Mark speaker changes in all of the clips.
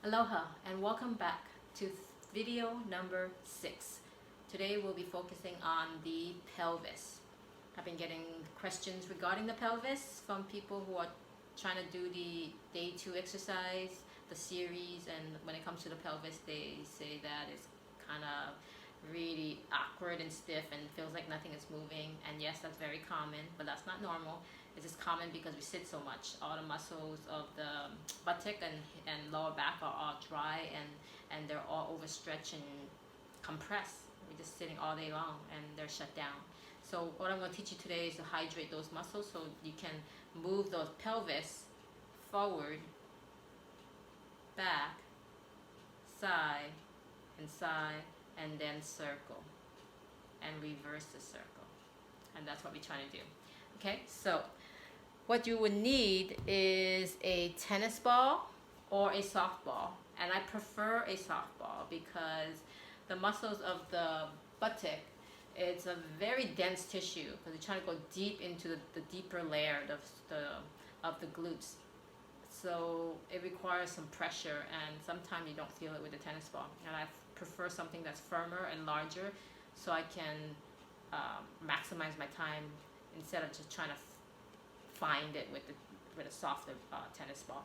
Speaker 1: Aloha and welcome back to video number 6. Today we'll be focusing on the pelvis. I've been getting questions regarding the pelvis from people who are trying to do the day 2 exercise, the series, and when it comes to the pelvis they say that it's kind of really awkward and stiff and feels like nothing is moving. And yes, that's very common, but that's not normal. This is common because we sit so much. All the muscles of the buttock and lower back are all dry and they're all overstretched and compressed. We're just sitting all day long and they're shut down. So what I'm going to teach you today is to hydrate those muscles so you can move the pelvis forward, back, side, and then circle and reverse the circle. And that's what we're trying to do. Okay, so what you would need is a tennis ball or a softball, and I prefer a softball because the muscles of the buttock, it's a very dense tissue because you're trying to go deep into the deeper layer of the glutes. So it requires some pressure, and sometimes you don't feel it with the tennis ball. And I prefer something that's firmer and larger so I can maximize my time instead of just trying to find it with a softer tennis ball.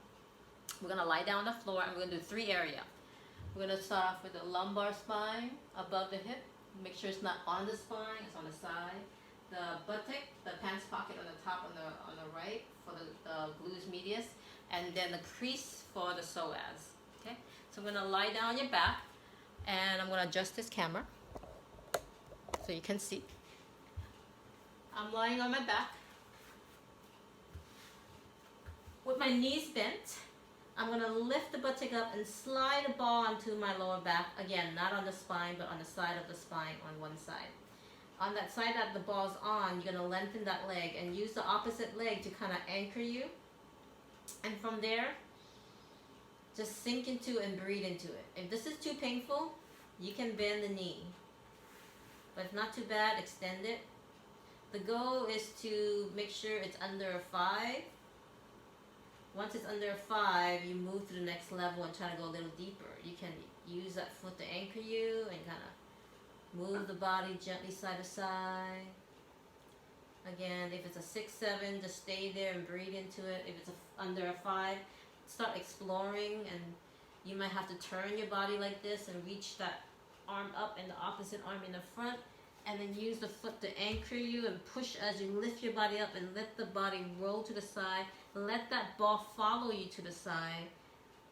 Speaker 1: We're gonna lie down on the floor and we're gonna do 3 areas. We're gonna start off with the lumbar spine above the hip. Make sure it's not on the spine, it's on the side. The buttock, the pants pocket on the top on the right for the gluteus medius, and then the crease for the psoas. Okay, so I'm gonna lie down on your back, and I'm gonna adjust this camera so you can see. I'm lying on my back with my knees bent. I'm going to lift the buttock up and slide a ball onto my lower back. Again, not on the spine, but on the side of the spine on one side. On that side that the ball's on, you're going to lengthen that leg and use the opposite leg to kind of anchor you. And from there, just sink into and breathe into it. If this is too painful, you can bend the knee. But if not too bad, extend it. The goal is to make sure it's under a 5. Once it's under a 5, you move to the next level and try to go a little deeper. You can use that foot to anchor you and kind of move the body gently side to side. Again, if it's a 6, 7, just stay there and breathe into it. If it's under a 5, start exploring, and you might have to turn your body like this and reach that arm up and the opposite arm in the front, and then use the foot to anchor you and push as you lift your body up and let the body roll to the side. Let that ball follow you to the side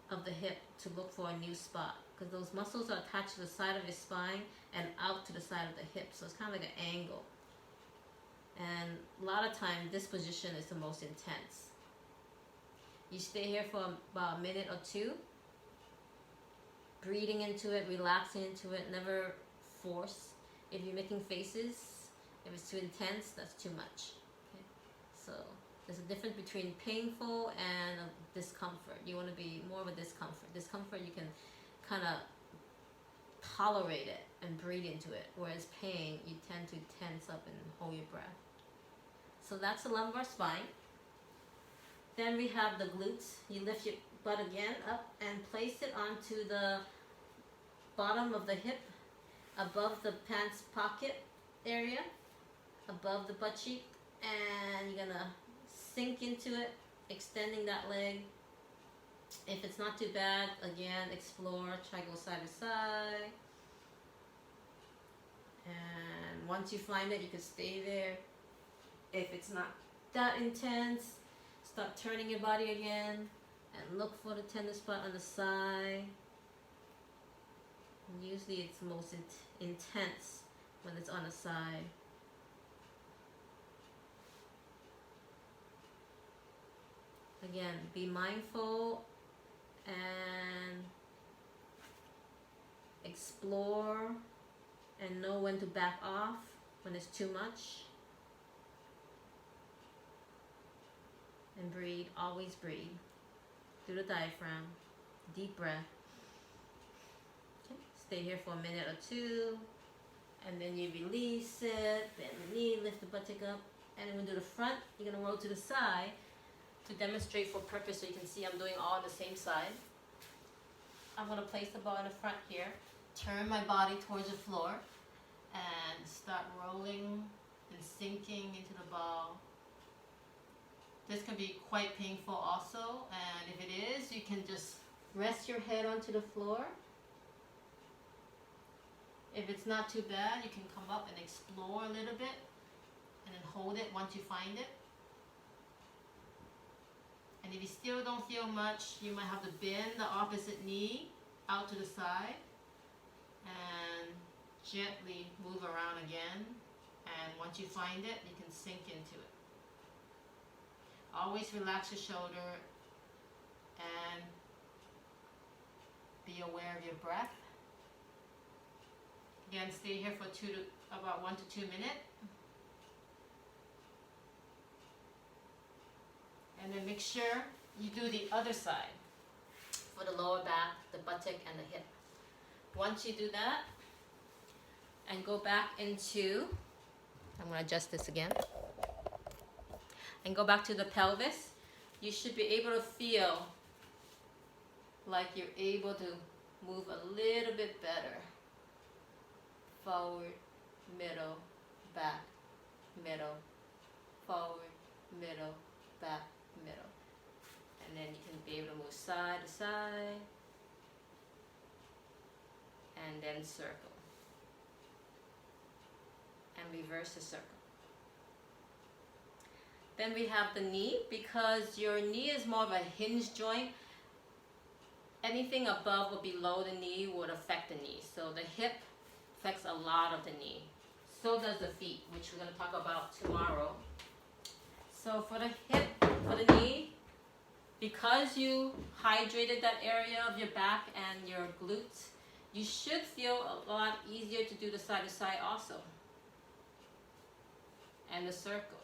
Speaker 1: of the hip to look for a new spot, because those muscles are attached to the side of your spine and out to the side of the hip, so it's kind of like an angle. And a lot of times this position is the most intense. You stay here for about a minute or 2, breathing into it, relaxing into it, never force. If you're making faces, if it's too intense, that's too much. Okay? So there's a difference between painful and discomfort. You want to be more of a discomfort. Discomfort, you can kind of tolerate it and breathe into it, whereas pain, you tend to tense up and hold your breath. So that's the lumbar spine. Then we have the glutes. You lift your butt again up and place it onto the bottom of the hip, above the pants pocket area, above the butt cheek, and you're gonna sink into it, extending that leg. If it's not too bad, again, explore, try go side to side. And once you find it, you can stay there. If it's not that intense, start turning your body again and look for the tender spot on the side. And usually it's most intense when it's on the side. Again, be mindful and explore and know when to back off when it's too much. And breathe, always breathe through the diaphragm. Deep breath. Okay. Stay here for a minute or 2, and then you release it, bend the knee, lift the buttock up, and then we'll do the front. You're going to roll to the side to demonstrate for purpose so you can see I'm doing all on the same side. I'm going to place the ball in the front here, turn my body towards the floor, and start rolling and sinking into the ball. This can be quite painful also, and if it is, you can just rest your head onto the floor. If it's not too bad, you can come up and explore a little bit, and then hold it once you find it. And if you still don't feel much, you might have to bend the opposite knee out to the side and gently move around again. And once you find it, you can sink into it. Always relax your shoulder and be aware of your breath. Again, stay here for about 1 to 2 minutes. And then make sure you do the other side for the lower back, the buttock, and the hip. Once you do that, and go back into, I'm going to adjust this again, and go back to the pelvis, you should be able to feel like you're able to move a little bit better. Forward, middle, back, middle, forward, middle, back, middle. And then you can be able to move side to side, and then circle, and reverse the circle. Then we have the knee. Because your knee is more of a hinge joint, anything above or below the knee would affect the knee. So the hip affects a lot of the knee. So does the feet, which we're going to talk about tomorrow. So for the hip, for the knee, because you hydrated that area of your back and your glutes, you should feel a lot easier to do the side to side also. And the circle.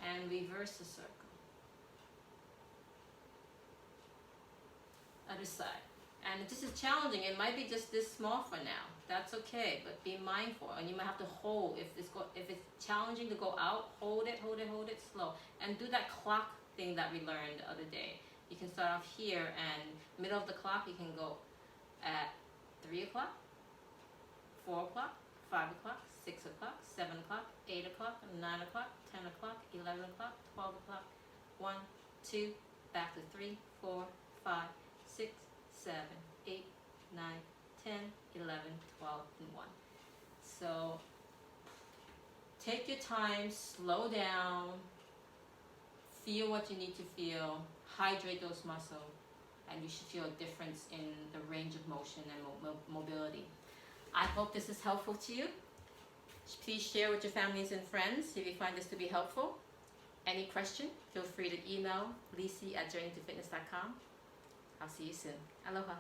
Speaker 1: And reverse the circle. Other side. And this is challenging. It might be just this small for now. That's okay, but be mindful. And you might have to hold. If it's challenging to go out, hold it slow. And do that clock thing that we learned the other day. You can start off here, and middle of the clock, you can go at 3 o'clock, 4 o'clock, 5 o'clock, 6 o'clock, 7 o'clock, 8 o'clock, 9 o'clock, 10 o'clock, 11 o'clock, 12 o'clock, 1, 2, back to 3, 4, 5, 6, 7, 8, 9, 10, 11, 12, and 1. So take your time, slow down, feel what you need to feel, hydrate those muscles, and you should feel a difference in the range of motion and mobility. I hope this is helpful to you. Please share with your families and friends if you find this to be helpful. Any question, feel free to email Lisi@journeytofitness.com. I'll see you soon. Aloha.